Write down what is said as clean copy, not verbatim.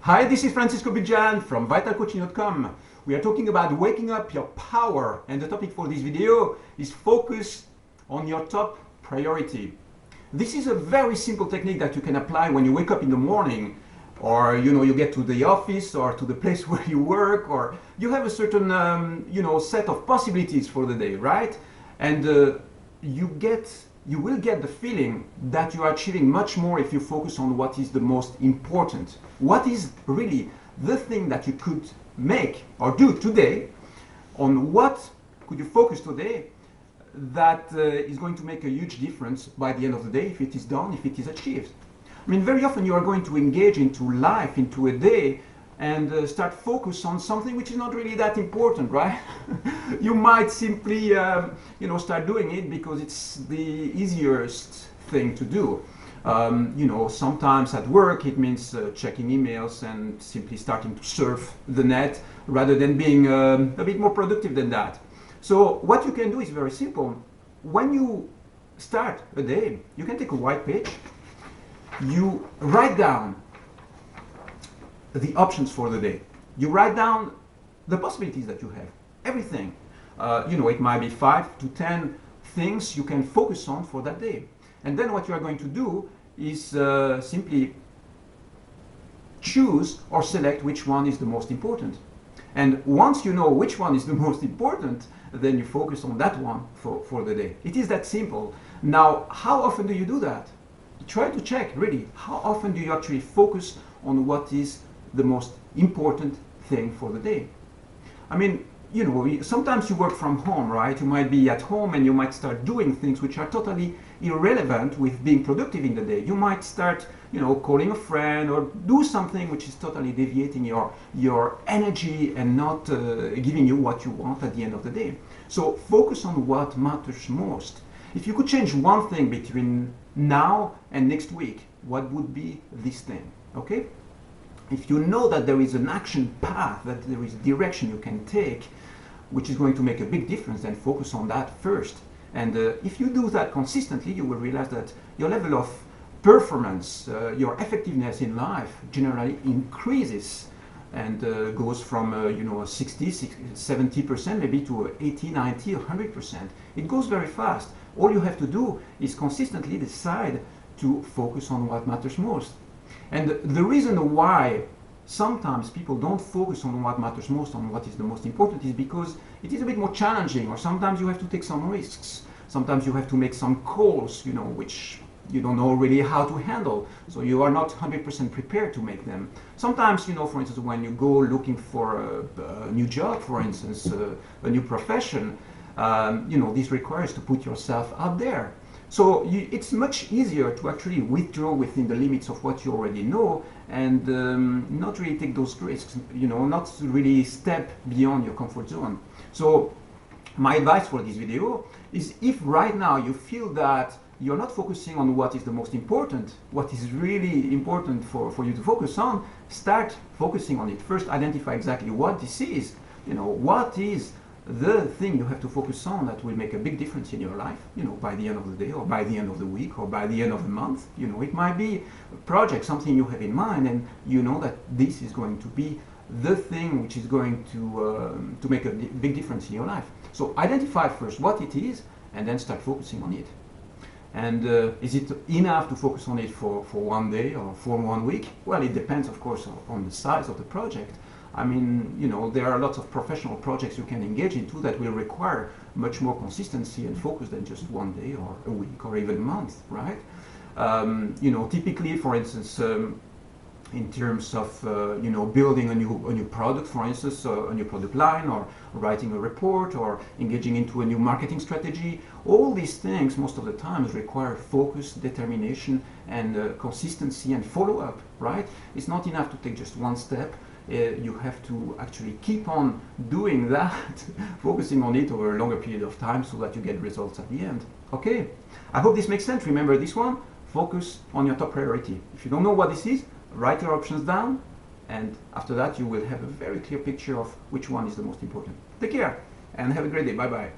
Hi, this is Francisco Bijan from vitalcoaching.com. We are talking about waking up your power, and the topic for this video is focus on your top priority. This is a very simple technique that you can apply when you wake up in the morning, or you get to the office or to the place where you work, or you have a certain set of possibilities for the day, right? And you will get the feeling that you are achieving much more if you focus on what is the most important. What is really the thing that you could make or do today? On what could you focus today that is going to make a huge difference by the end of the day if it is done, if it is achieved? I mean, very often you are going to engage into life, into a day, and start focus on something which is not really that important, right? You might simply start doing it because it's the easiest thing to do. Sometimes at work it means checking emails and simply starting to surf the net rather than being a bit more productive than that. So what you can do is very simple. When you start a day, you can take a white page, you write down the options for the day. You write down the possibilities that you have, everything. It might be 5 to 10 things you can focus on for that day. And then what you are going to do is simply choose or select which one is the most important. And once you know which one is the most important, then you focus on that one for the day. It is that simple. Now, how often do you do that? Try to check, really, how often do you actually focus on what is the most important thing for the day? I mean, sometimes you work from home, right? You might be at home and you might start doing things which are totally irrelevant with being productive in the day. You might start, calling a friend or do something which is totally deviating your energy and not giving you what you want at the end of the day. So focus on what matters most. If you could change one thing between now and next week, what would be this thing? Okay? If you know that there is an action path, that there is direction you can take, which is going to make a big difference, then focus on that first. And if you do that consistently, you will realize that your level of performance, your effectiveness in life generally increases and goes from 60, 70% maybe to 80, 90, 100%. It goes very fast. All you have to do is consistently decide to focus on what matters most. And the reason why sometimes people don't focus on what matters most, on what is the most important, is because it is a bit more challenging, or sometimes you have to take some risks. Sometimes you have to make some calls, which you don't know really how to handle. So you are not 100% prepared to make them. Sometimes, for instance, when you go looking for a new job, for instance, a new profession, this requires to put yourself out there. So it's much easier to actually withdraw within the limits of what you already know and not really take those risks, not really step beyond your comfort zone. So my advice for this video is, if right now you feel that you're not focusing on what is the most important, what is really important for you to focus on, start focusing on it. First, identify exactly what this is. What is the thing you have to focus on that will make a big difference in your life, by the end of the day, or by the end of the week, or by the end of the month. It might be a project, something you have in mind, and you know that this is going to be the thing which is going to make a big difference in your life. So identify first what it is, and then start focusing on it. And is it enough to focus on it for one day or for 1 week? Well, it depends, of course, on the size of the project. I mean, there are lots of professional projects you can engage into that will require much more consistency and focus than just 1 day or a week or even a month, right? Typically, for instance, in terms of building a new product, for instance, a new product line, or writing a report, or engaging into a new marketing strategy, all these things most of the times require focus, determination, and consistency and follow-up, right? It's not enough to take just one step. You have to actually keep on doing that, focusing on it over a longer period of time so that you get results at the end. Okay, I hope this makes sense. Remember this one, focus on your top priority. If you don't know what this is, write your options down, and after that you will have a very clear picture of which one is the most important. Take care and have a great day. Bye bye.